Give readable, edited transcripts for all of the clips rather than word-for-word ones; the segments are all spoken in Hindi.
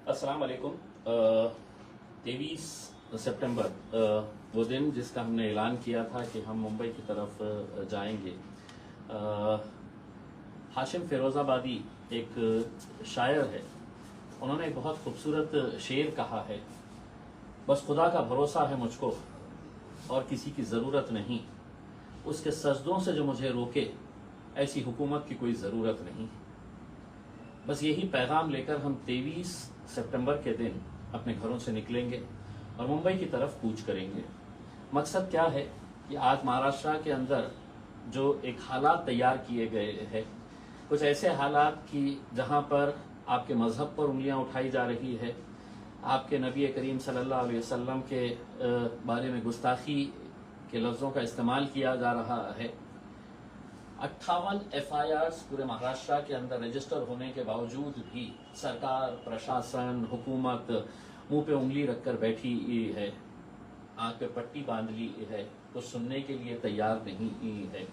अस्सलाम वालेकुम। 23 सितंबर वो दिन जिसका हमने ऐलान किया था कि हम मुंबई की तरफ जाएंगे। हाशिम फिरोज़ाबादी एक शायर है, उन्होंने एक बहुत खूबसूरत शेर कहा है, बस खुदा का भरोसा है मुझको और किसी की ज़रूरत नहीं, उसके सजदों से जो मुझे रोके ऐसी हुकूमत की कोई ज़रूरत नहीं। बस यही पैगाम लेकर हम 23 सितंबर के दिन अपने घरों से निकलेंगे और मुंबई की तरफ कूच करेंगे। मकसद क्या है कि आज महाराष्ट्र के अंदर जो एक हालात तैयार किए गए हैं, कुछ ऐसे हालात कि जहां पर आपके मजहब पर उंगलियां उठाई जा रही है, आपके नबी करीम सल्लल्लाहु अलैहि वसल्लम के बारे में गुस्ताखी के लफ्ज़ों का इस्तेमाल किया जा रहा है। 58 FIRs पूरे महाराष्ट्र के अंदर रजिस्टर होने के बावजूद भी सरकार, प्रशासन, हुकूमत मुंह पे उंगली रखकर बैठी है, आंख पे पट्टी बांध ली है, तो सुनने के लिए तैयार नहीं है।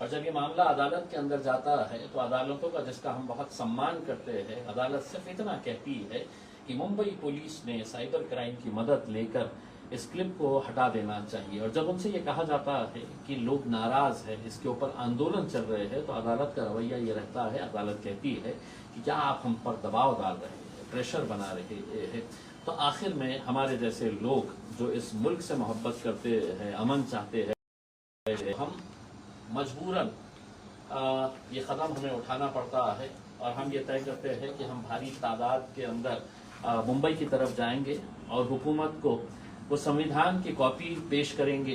और जब ये मामला अदालत के अंदर जाता है तो अदालतों का, जिसका हम बहुत सम्मान करते हैं, अदालत सिर्फ इतना कहती है कि मुंबई पुलिस ने साइबर क्राइम की मदद लेकर इस क्लिप को हटा देना चाहिए। और जब उनसे ये कहा जाता है कि लोग नाराज हैं, इसके ऊपर आंदोलन चल रहे हैं, तो अदालत का रवैया ये रहता है, अदालत कहती है कि क्या आप हम पर दबाव डाल रहे हैं, प्रेशर बना रहे हैं। तो आखिर में हमारे जैसे लोग जो इस मुल्क से मोहब्बत करते हैं, अमन चाहते हैं, हम मजबूरन ये कदम हमें उठाना पड़ता है और हम ये तय करते हैं कि हम भारी तादाद के अंदर मुंबई की तरफ जाएंगे और हुकूमत को वो संविधान की कॉपी पेश करेंगे,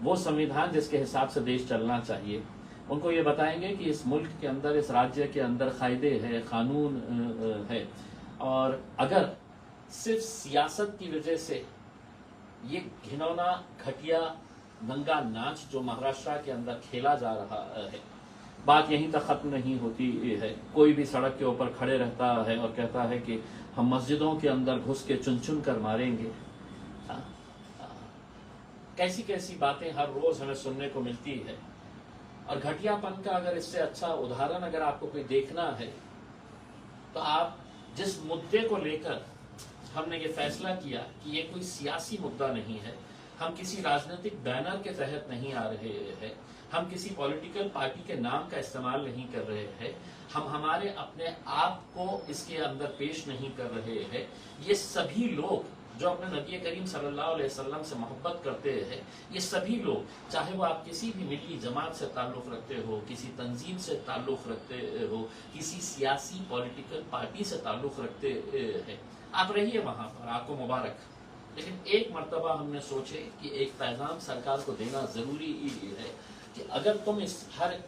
वो संविधान जिसके हिसाब से देश चलना चाहिए। उनको ये बताएंगे कि इस मुल्क के अंदर, इस राज्य के अंदर कायदे है, कानून है, और अगर सिर्फ सियासत की वजह से ये घिनौना, घटिया, नंगा नाच जो महाराष्ट्र के अंदर खेला जा रहा है, बात यहीं तक खत्म नहीं होती है। कोई भी सड़क के ऊपर खड़े रहता है और कहता है कि हम मस्जिदों के अंदर घुस के चुन चुन कर मारेंगे। कैसी कैसी बातें हर रोज हमें सुनने को मिलती है। और घटियापन का अगर इससे अच्छा उदाहरण अगर आपको कोई देखना है, तो आप जिस मुद्दे को लेकर हमने ये फैसला किया कि ये कोई सियासी मुद्दा नहीं है, हम किसी राजनीतिक बैनर के तहत नहीं आ रहे हैं, हम किसी पॉलिटिकल पार्टी के नाम का इस्तेमाल नहीं कर रहे हैं, हम हमारे अपने आप को इसके अंदर पेश नहीं कर रहे हैं। ये सभी लोग जो अपने नबी करीम सल्लल्लाहु अलैहि वसल्लम से मोहब्बत करते हैं, ये सभी लोग, चाहे वो आप किसी भी मिली जमात से ताल्लुक रखते हो, किसी तंजीम से ताल्लुक रखते हो, किसी सियासी पॉलिटिकल पार्टी से ताल्लुक रखते हैं, आप रहिए वहां पर, आपको मुबारक। लेकिन एक मर्तबा हमने सोचे कि एक पैगाम सरकार को देना जरूरी है कि अगर तुम इस हर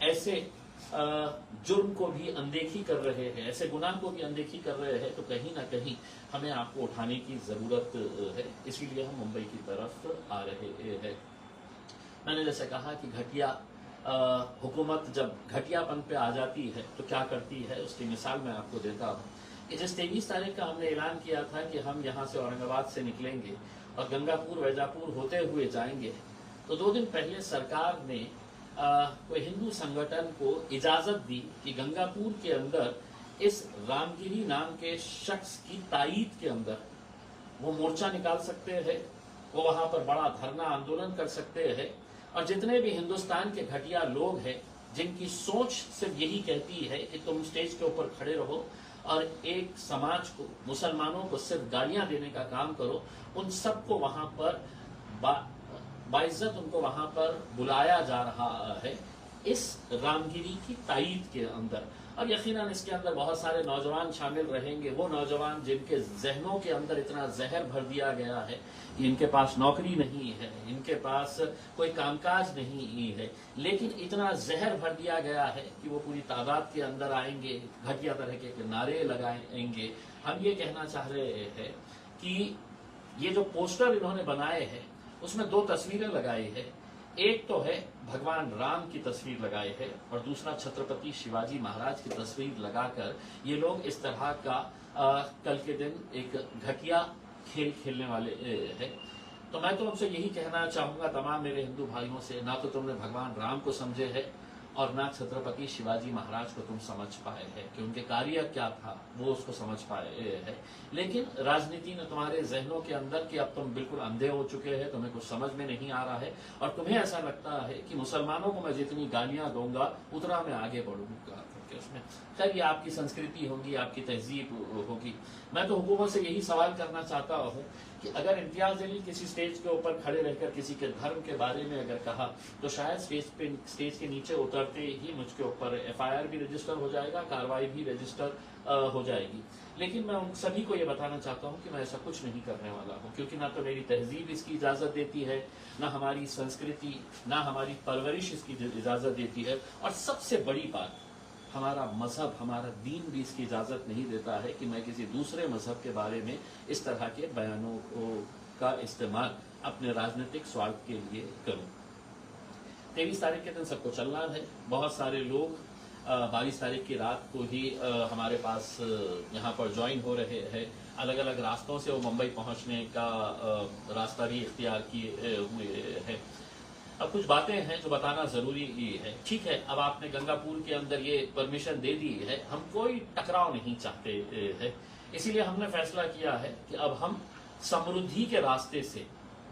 ऐसे जुर्म को भी अनदेखी कर रहे हैं, ऐसे गुनाह को भी अनदेखी कर रहे हैं, तो कहीं ना कहीं हमें आपको उठाने की जरूरत है। इसीलिए हम मुंबई की तरफ आ रहे हैं। मैंने जैसे कहा कि घटिया हुकूमत जब घटियापन पे आ जाती है तो क्या करती है, उसकी मिसाल मैं आपको देता हूँ कि जिस 23 तारीख का हमने ऐलान किया था कि हम यहाँ से औरंगाबाद से निकलेंगे और गंगापुर, वैजापुर होते हुए जाएंगे, तो 2 दिन पहले सरकार ने कोई हिंदू संगठन को इजाजत दी कि गंगापुर के अंदर इस रामगिरी नाम के शख्स की तायीद के अंदर वो मोर्चा निकाल सकते हैं, वो वहां पर बड़ा धरना आंदोलन कर सकते हैं। और जितने भी हिंदुस्तान के घटिया लोग हैं जिनकी सोच सिर्फ यही कहती है कि तुम स्टेज के ऊपर खड़े रहो और एक समाज को, मुसलमानों को सिर्फ गालियां देने का काम करो, उन सबको वहां पर बाइज्जत उनको वहां पर बुलाया जा रहा है इस रामगिरी की तायीद के अंदर। और यकीनन इसके अंदर बहुत सारे नौजवान शामिल रहेंगे, वो नौजवान जिनके जहनों के अंदर इतना जहर भर दिया गया है कि इनके पास नौकरी नहीं है, इनके पास कोई कामकाज नहीं है, लेकिन इतना जहर भर दिया गया है कि वो पूरी तादाद के अंदर आएंगे, घटिया तरह के नारे लगाएंगे। हम ये कहना चाह रहे हैं कि ये जो पोस्टर इन्होंने बनाए हैं उसमें 2 तस्वीरें लगाई है। एक तो है भगवान राम की तस्वीर लगाई है और दूसरा छत्रपति शिवाजी महाराज की तस्वीर लगाकर ये लोग इस तरह का कल के दिन एक घटिया खेल खेलने वाले हैं। तो मैं तो उनसे यही कहना चाहूंगा, तमाम मेरे हिंदू भाइयों से, ना तो तुमने भगवान राम को समझे है और ना छत्रपति शिवाजी महाराज को तुम समझ पाए हैं कि उनके कार्य क्या था, वो उसको समझ पाए है। लेकिन राजनीति ने तुम्हारे जहनों के अंदर कि अब तुम बिल्कुल अंधे हो चुके हैं, तुम्हें कुछ समझ में नहीं आ रहा है और तुम्हें ऐसा लगता है कि मुसलमानों को मैं जितनी गालियां दूंगा उतना मैं आगे बढ़ूंगा करके उसमें। खैर, ये आपकी संस्कृति होगी, आपकी तहजीब होगी। मैं तो हुकूमत से यही सवाल करना चाहता हूँ कि अगर इम्तियाज अली किसी स्टेज के ऊपर खड़े रहकर किसी के धर्म के बारे में अगर कहा तो शायद स्टेज के नीचे उतरते ही मुझके ऊपर FIR भी रजिस्टर हो जाएगा, कार्रवाई भी रजिस्टर हो जाएगी। लेकिन मैं उन सभी को ये बताना चाहता हूँ कि मैं ऐसा कुछ नहीं करने वाला हूँ, क्योंकि ना तो मेरी तहजीब इसकी इजाजत देती है, ना हमारी संस्कृति, ना हमारी परवरिश इसकी इजाजत देती है, और सबसे बड़ी बात, हमारा मजहब, हमारा दीन भी इसकी इजाजत नहीं देता है कि मैं किसी दूसरे मजहब के बारे में इस तरह के बयानों का इस्तेमाल अपने राजनीतिक स्वार्थ के लिए करूं। 23 तारीख के दिन सबको चलना है। बहुत सारे लोग 22 तारीख की रात को ही हमारे पास यहाँ पर ज्वाइन हो रहे हैं। अलग अलग रास्तों से वो मुंबई पहुंचने का रास्ता भी इख्तियार किए हुए हैं। अब कुछ बातें हैं जो बताना जरूरी है। ठीक है, अब आपने गंगापुर के अंदर ये परमिशन दे दी है, हम कोई टकराव नहीं चाहते हैं, इसीलिए हमने फैसला किया है कि अब हम समृद्धि के रास्ते से,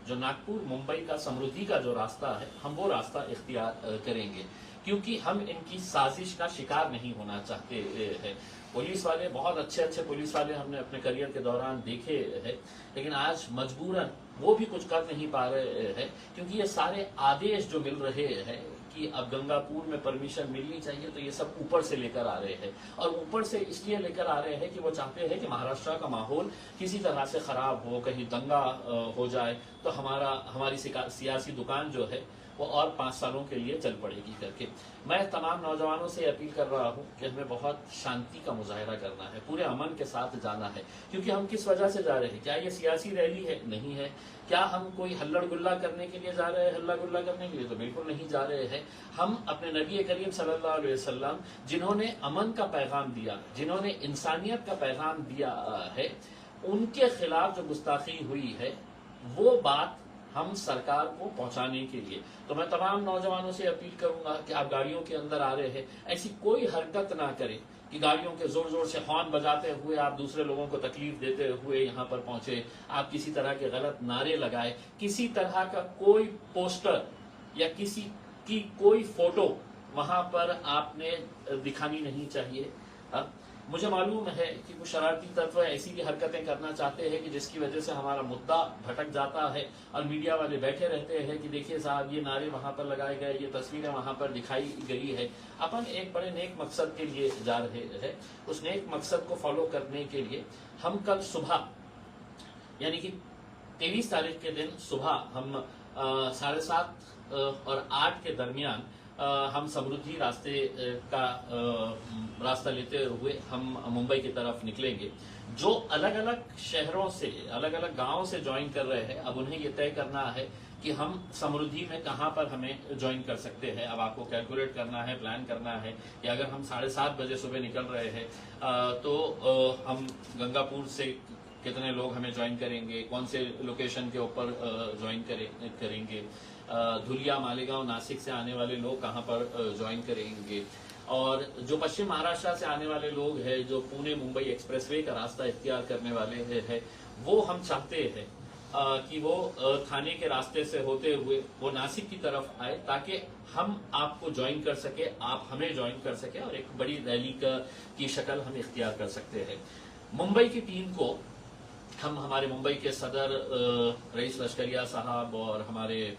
जो नागपुर मुंबई का समृद्धि का जो रास्ता है, हम वो रास्ता इख्तियार करेंगे, क्योंकि हम इनकी साजिश का शिकार नहीं होना चाहते हैं। पुलिस वाले, बहुत अच्छे अच्छे पुलिस वाले हमने अपने करियर के दौरान देखे हैं, लेकिन आज मजबूरन वो भी कुछ कर नहीं पा रहे हैं, क्योंकि ये सारे आदेश जो मिल रहे हैं कि अब गंगापुर में परमिशन मिलनी चाहिए, तो ये सब ऊपर से लेकर आ रहे हैं। और ऊपर से इसलिए लेकर आ रहे हैं कि वो चाहते हैं कि महाराष्ट्र का माहौल किसी तरह से खराब हो, कहीं दंगा हो जाए तो हमारी सियासी दुकान जो है वो और 5 सालों के लिए चल पड़ेगी करके। मैं तमाम नौजवानों से अपील कर रहा हूं कि हमें बहुत शांति का मुजाहरा करना है, पूरे अमन के साथ जाना है। क्योंकि हम किस वजह से जा रहे हैं? क्या ये सियासी रैली है? नहीं है। क्या हम कोई हल्लड़ गुल्ला करने के लिए जा रहे हैं? हल्ला गुल्ला करने के लिए तो बिल्कुल नहीं जा रहे हैं। हम अपने नबी करीम सल्लल्लाहु अलैहि वसल्लम, जिन्होंने अमन का पैगाम दिया, जिन्होंने इंसानियत का पैगाम दिया है, उनके खिलाफ जो गुस्ताखी हुई है, वो बात हम सरकार को पहुंचाने के लिए। तो मैं तमाम नौजवानों से अपील करूंगा कि आप गाड़ियों के अंदर आ रहे हैं, ऐसी कोई हरकत ना करें कि गाड़ियों के जोर जोर से हॉर्न बजाते हुए आप दूसरे लोगों को तकलीफ देते हुए यहाँ पर पहुंचे, आप किसी तरह के गलत नारे लगाए, किसी तरह का कोई पोस्टर या किसी की कोई फोटो वहां पर आपने दिखानी नहीं चाहिए। मुझे मालूम है कि कुछ शरारती तत्व ऐसी भी हरकतें करना चाहते हैं कि जिसकी वजह से हमारा मुद्दा भटक जाता है और मीडिया वाले बैठे रहते हैं कि देखिए साहब, ये नारे वहां पर लगाए गए, ये तस्वीरें वहां पर दिखाई गई है। अपन एक बड़े नेक मकसद के लिए जा रहे हैं। उस नेक मकसद को फॉलो करने के लिए हम कल सुबह, यानी कि 23 तारीख के दिन सुबह हम 7:30 और 8 के दरमियान हम समृद्धि रास्ते का रास्ता लेते हुए हम मुंबई की तरफ निकलेंगे। जो अलग अलग शहरों से, अलग अलग गांवों से ज्वाइन कर रहे हैं, अब उन्हें ये तय करना है कि हम समृद्धि में कहां पर हमें ज्वाइन कर सकते हैं। अब आपको कैलकुलेट करना है, प्लान करना है कि अगर हम 7:30 बजे सुबह निकल रहे हैं तो हम गंगापुर से कितने लोग हमें ज्वाइन करेंगे, कौन से लोकेशन के ऊपर ज्वाइन करेंगे, धुलिया, मालेगांव, नासिक से आने वाले लोग कहां पर ज्वाइन करेंगे, और जो पश्चिम महाराष्ट्र से आने वाले लोग हैं, जो पुणे मुंबई एक्सप्रेसवे का रास्ता इख्तियार करने वाले हैं, वो हम चाहते हैं कि वो थाने के रास्ते से होते हुए वो नासिक की तरफ आए, ताकि हम आपको ज्वाइन कर सके, आप हमें ज्वाइन कर सके और एक बड़ी रैली की शक्ल हम इख्तियार कर सकते हैं। मुंबई की टीम को हम, हमारे मुंबई के सदर रईस लश्करिया साहब और हमारे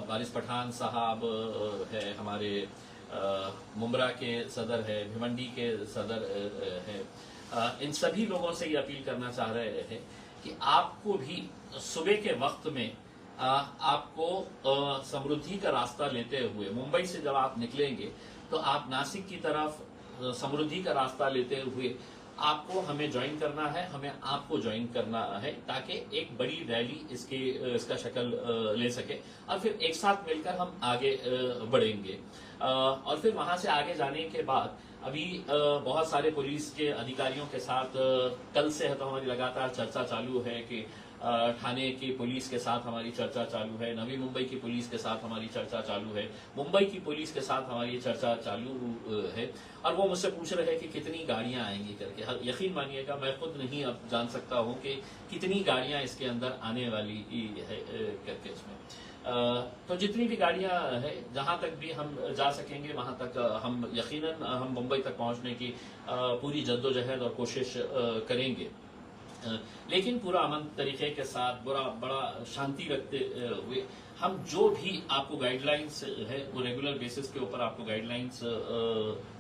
वारिस पठान साहब है, हमारे मुंब्रा के सदर है, भिवंडी के सदर है, इन सभी लोगों से ये अपील करना चाह रहे हैं कि आपको भी सुबह के वक्त में आपको समृद्धि का रास्ता लेते हुए, मुंबई से जब आप निकलेंगे तो आप नासिक की तरफ समृद्धि का रास्ता लेते हुए आपको हमें ज्वाइन करना है, हमें आपको ज्वाइन करना है, ताकि एक बड़ी रैली इसका शक्ल ले सके और फिर एक साथ मिलकर हम आगे बढ़ेंगे। और फिर वहां से आगे जाने के बाद अभी बहुत सारे पुलिस के अधिकारियों के साथ कल से है तो हमारी लगातार चर्चा चालू है कि ठाणे की पुलिस के साथ हमारी चर्चा चालू है, नवी मुंबई की पुलिस के साथ हमारी चर्चा चालू है, मुंबई की पुलिस के साथ हमारी चर्चा चालू है। और वो मुझसे पूछ रहे हैं कि कितनी गाड़ियां आएंगी करके। यकीन मानिएगा मैं खुद नहीं अब जान सकता हूं कि कितनी गाड़ियां इसके अंदर आने वाली है करके इसमें। तो जितनी भी गाड़ियां है, जहां तक भी हम जा सकेंगे वहां तक हम यकीनन हम मुंबई तक पहुंचने की पूरी जद्दोजहद और कोशिश करेंगे, लेकिन पूरा अमन तरीके के साथ बड़ा शांति रखते हुए हम जो भी आपको गाइडलाइंस है वो रेगुलर बेसिस के ऊपर आपको गाइडलाइंस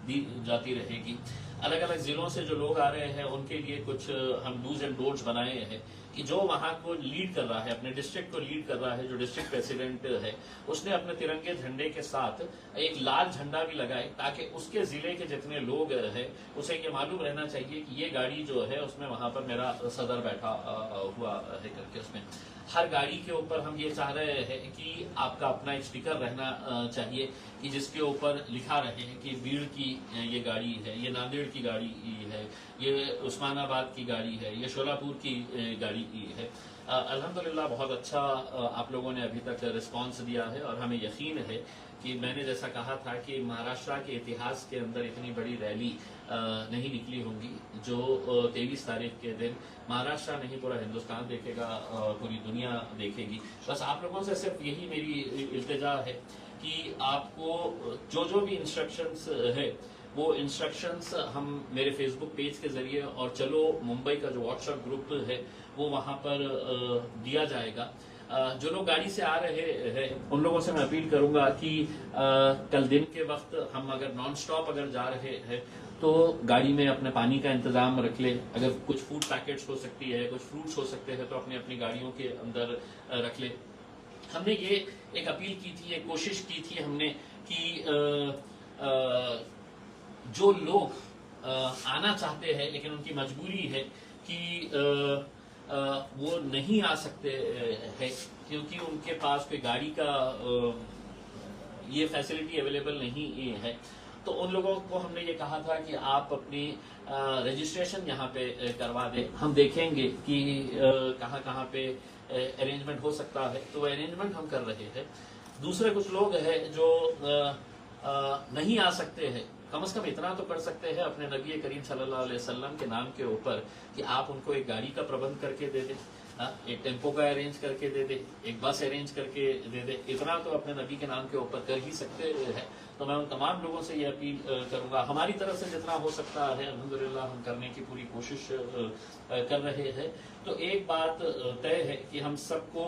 दी जाती रहेगी। अलग अलग जिलों से जो लोग आ रहे हैं उनके लिए कुछ हम डूज एंड डोंट्स बनाए हैं कि जो वहां को लीड कर रहा है, अपने डिस्ट्रिक्ट को लीड कर रहा है, जो डिस्ट्रिक्ट प्रेसिडेंट है, उसने अपने तिरंगे झंडे के साथ एक लाल झंडा भी लगाए ताकि उसके जिले के जितने लोग हैं उसे ये मालूम रहना चाहिए कि ये गाड़ी जो है उसमें वहां पर मेरा सदर बैठा हुआ है करके। उसमें हर गाड़ी के ऊपर हम ये चाह रहे हैं कि आपका अपना एक स्टिकर रहना चाहिए कि जिसके ऊपर लिखा रहे कि बीड़ की ये गाड़ी है, ये नांदेड़ की गाड़ी है, ये उस्मानाबाद की गाड़ी है, ये शोलापुर की गाड़ी है। अल्हम्दुलिल्लाह बहुत अच्छा आप लोगों ने अभी तक रिस्पांस दिया है और हमें यकीन है कि मैंने जैसा कहा था कि महाराष्ट्र के इतिहास के अंदर इतनी बड़ी रैली नहीं निकली होंगी जो 23 तारीख के दिन महाराष्ट्र नहीं पूरा हिंदुस्तान देखेगा, पूरी दुनिया देखेगी। बस आप लोगों से सिर्फ यही मेरी इल्तिजा है कि आपको जो भी इंस्ट्रक्शंस है वो इंस्ट्रक्शंस हम मेरे फेसबुक पेज के जरिए और चलो मुंबई का जो व्हाट्सएप ग्रुप है वो वहां पर दिया जाएगा। जो लोग गाड़ी से आ रहे हैं उन लोगों से मैं अपील करूंगा कि कल दिन के वक्त हम अगर नॉन स्टॉप अगर जा रहे हैं तो गाड़ी में अपने पानी का इंतजाम रख ले। अगर कुछ फूड पैकेट्स हो सकती है, कुछ फ्रूट्स हो सकते हैं तो अपनी अपनी गाड़ियों के अंदर रख ले। हमने ये एक अपील की थी, एक कोशिश की थी हमने कि जो लोग आना चाहते हैं लेकिन उनकी मजबूरी है कि वो नहीं आ सकते हैं क्योंकि उनके पास कोई गाड़ी का ये फैसिलिटी अवेलेबल नहीं है, तो उन लोगों को हमने ये कहा था कि आप अपनी रजिस्ट्रेशन यहाँ पे करवा दें। हम देखेंगे कि कहाँ कहाँ पे अरेंजमेंट हो सकता है, तो अरेंजमेंट हम कर रहे हैं। दूसरे कुछ लोग हैं जो नहीं आ सकते हैं, कम से कम इतना तो कर सकते हैं अपने नबी करीम सल्लल्लाहु अलैहि वसल्लम के नाम के ऊपर कि आप उनको एक गाड़ी का प्रबंध करके दे दें, एक टेम्पो का अरेंज करके दे दे, एक बस अरेंज करके दे दे। इतना तो अपने नबी के नाम के ऊपर कर ही सकते हैं। तो मैं उन तमाम लोगों से ये अपील करूंगा, हमारी तरफ से जितना हो सकता है अल्हम्दुलिल्लाह हम करने की पूरी कोशिश कर रहे हैं। तो एक बात तय है कि हम सबको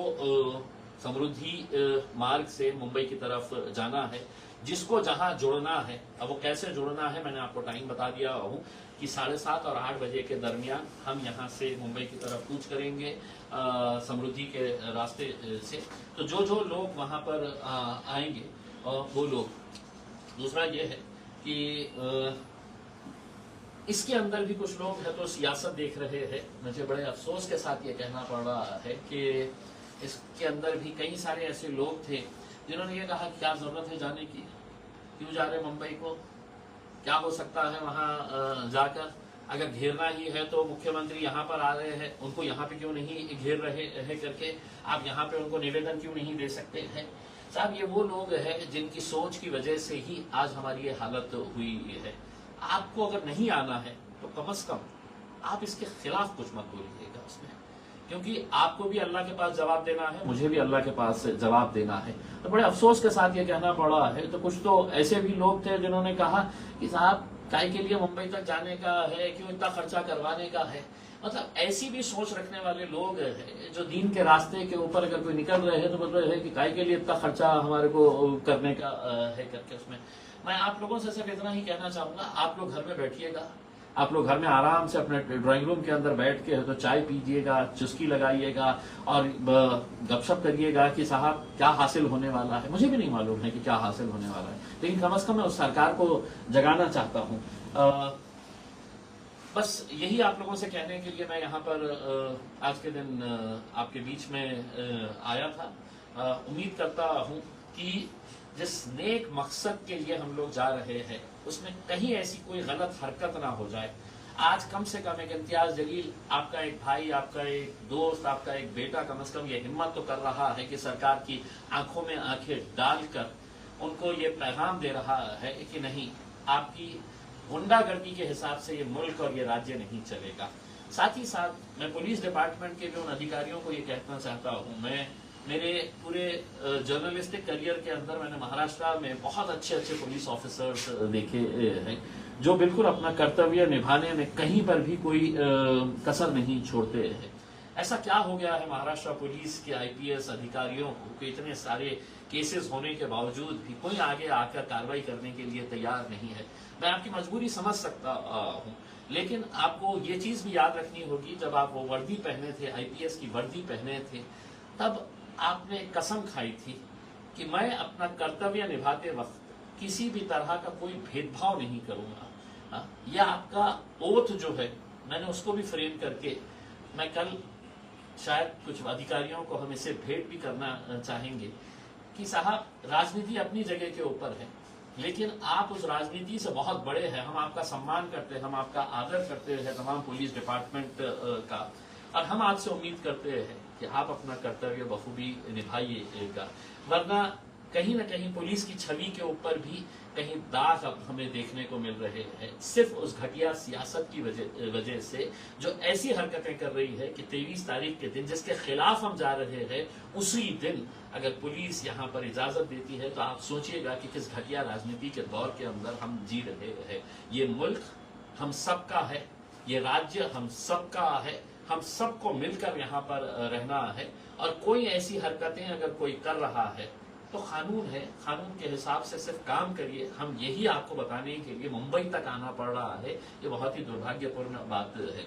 समृद्धि मार्ग से मुंबई की तरफ जाना है। जिसको जहां जुड़ना है, अब वो कैसे जुड़ना है मैंने आपको टाइम बता दिया हूं कि 7:30 और 8 बजे के दरमियान हम यहां से मुंबई की तरफ कूच करेंगे समृद्धि के रास्ते से। तो जो लोग वहां पर आएंगे वो लोग, दूसरा ये है कि इसके अंदर भी कुछ लोग हैं तो सियासत देख रहे हैं। मुझे बड़े अफसोस के साथ ये कहना पड़ रहा है कि इसके अंदर भी कई सारे ऐसे लोग थे जिन्होंने ये कहा क्या जरूरत है जाने की, क्यों जा रहे मुंबई को, क्या हो सकता है वहां जाकर, अगर घेरना ही है तो मुख्यमंत्री यहाँ पर आ रहे हैं, उनको यहाँ पे क्यों नहीं घेर रहे हैं करके आप यहाँ पे उनको निवेदन क्यों नहीं दे सकते हैं। साहब ये वो लोग हैं जिनकी सोच की वजह से ही आज हमारी ये हालत हुई है। आपको अगर नहीं आना है तो कम से कम आप इसके खिलाफ कुछ मत बोलिएगा उसमें, क्योंकि आपको भी अल्लाह के पास जवाब देना है, मुझे भी अल्लाह के पास जवाब देना है। तो बड़े अफसोस के साथ ये कहना पड़ा है। तो कुछ तो ऐसे भी लोग थे जिन्होंने कहा कि साहब काय के लिए मुंबई तक जाने का है, क्यों इतना खर्चा करवाने का है। मतलब ऐसी भी सोच रखने वाले लोग हैं जो दीन के रास्ते के ऊपर अगर कोई निकल रहे हैं तो मतलब है कि काय के लिए इतना खर्चा हमारे को करने का है करके। उसमें मैं आप लोगों से सिर्फ इतना ही कहना चाहूंगा, आप लोग घर में बैठिएगा, आप लोग घर में आराम से अपने ड्राइंग रूम के अंदर बैठ के तो चाय पीजिएगा, चुस्की लगाइएगा और गपशप करिएगा कि साहब क्या हासिल होने वाला है। मुझे भी नहीं मालूम है कि क्या हासिल होने वाला है, लेकिन कम से कम मैं उस सरकार को जगाना चाहता हूँ। बस यही आप लोगों से कहने के लिए मैं यहाँ पर आज के दिन आपके बीच में आया था। उम्मीद करता हूँ कि जिस नेक मकसद के लिए हम लोग जा रहे हैं उसमें कहीं ऐसी कोई गलत हरकत ना हो जाए। आज कम से कम एक इम्तियाज जलील, आपका एक भाई, आपका एक दोस्त, आपका एक बेटा कम से कम ये हिम्मत तो कर रहा है कि सरकार की आंखों में आंखें डालकर उनको ये पैगाम दे रहा है कि नहीं, आपकी गुंडागर्दी के हिसाब से ये मुल्क और ये राज्य नहीं चलेगा। साथ ही साथ मैं पुलिस डिपार्टमेंट के भी उन अधिकारियों को ये कहना चाहता हूँ, मैं मेरे पूरे जर्नलिस्टिक करियर के अंदर मैंने महाराष्ट्र में बहुत अच्छे अच्छे पुलिस ऑफिसर्स देखे हैं जो बिल्कुल अपना कर्तव्य निभाने में कहीं पर भी कोई कसर नहीं छोड़ते हैं। ऐसा क्या हो गया है महाराष्ट्र पुलिस के आईपीएस अधिकारियों को कि इतने सारे केसेस होने के बावजूद भी कोई आगे आकर कार्रवाई करने के लिए तैयार नहीं है। मैं आपकी मजबूरी समझ सकता हूं, लेकिन आपको ये चीज भी याद रखनी होगी, जब आप वो वर्दी पहने थे, आईपीएस की वर्दी पहने थे, तब आपने कसम खाई थी कि मैं अपना कर्तव्य निभाते वक्त किसी भी तरह का कोई भेदभाव नहीं करूंगा। यह आपका ओथ जो है, मैंने उसको भी फ्रेम करके मैं कल शायद कुछ अधिकारियों को हम इसे भेंट भी करना चाहेंगे कि साहब, राजनीति अपनी जगह के ऊपर है, लेकिन आप उस राजनीति से बहुत बड़े हैं। हम आपका सम्मान करते हैं, हम आपका आदर करते हैं तमाम पुलिस डिपार्टमेंट का, और हम आपसे उम्मीद करते हैं कि आप अपना कर्तव्य बखूबी निभाइएगा, वरना कहीं न कहीं पुलिस की छवि के ऊपर भी कहीं दाग अब हमें देखने को मिल रहे हैं, सिर्फ उस घटिया सियासत की वजह से जो ऐसी हरकतें कर रही है कि 23 तारीख के दिन जिसके खिलाफ हम जा रहे हैं, उसी दिन अगर पुलिस यहाँ पर इजाजत देती है तो आप सोचिएगा कि किस घटिया राजनीति के दौर के अंदर हम जी रहे हैं। ये मुल्क हम सबका है, ये राज्य हम सबका है, हम सबको मिलकर यहाँ पर रहना है, और कोई ऐसी हरकतें अगर कोई कर रहा है तो कानून है, कानून के हिसाब से सिर्फ काम करिए। हम यही आपको बताने के लिए मुंबई तक आना पड़ रहा है। ये बहुत ही दुर्भाग्यपूर्ण बात है।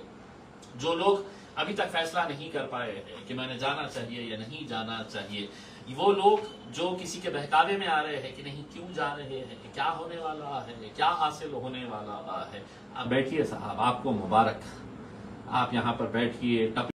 जो लोग अभी तक फैसला नहीं कर पाए हैं कि मैंने जाना चाहिए या नहीं जाना चाहिए, वो लोग जो किसी के बहकावे में आ रहे हैं कि नहीं क्यों जा रहे हैं, क्या होने वाला है, क्या हासिल होने वाला है, आप बैठिए साहब, आपको मुबारक, आप यहाँ पर बैठिए।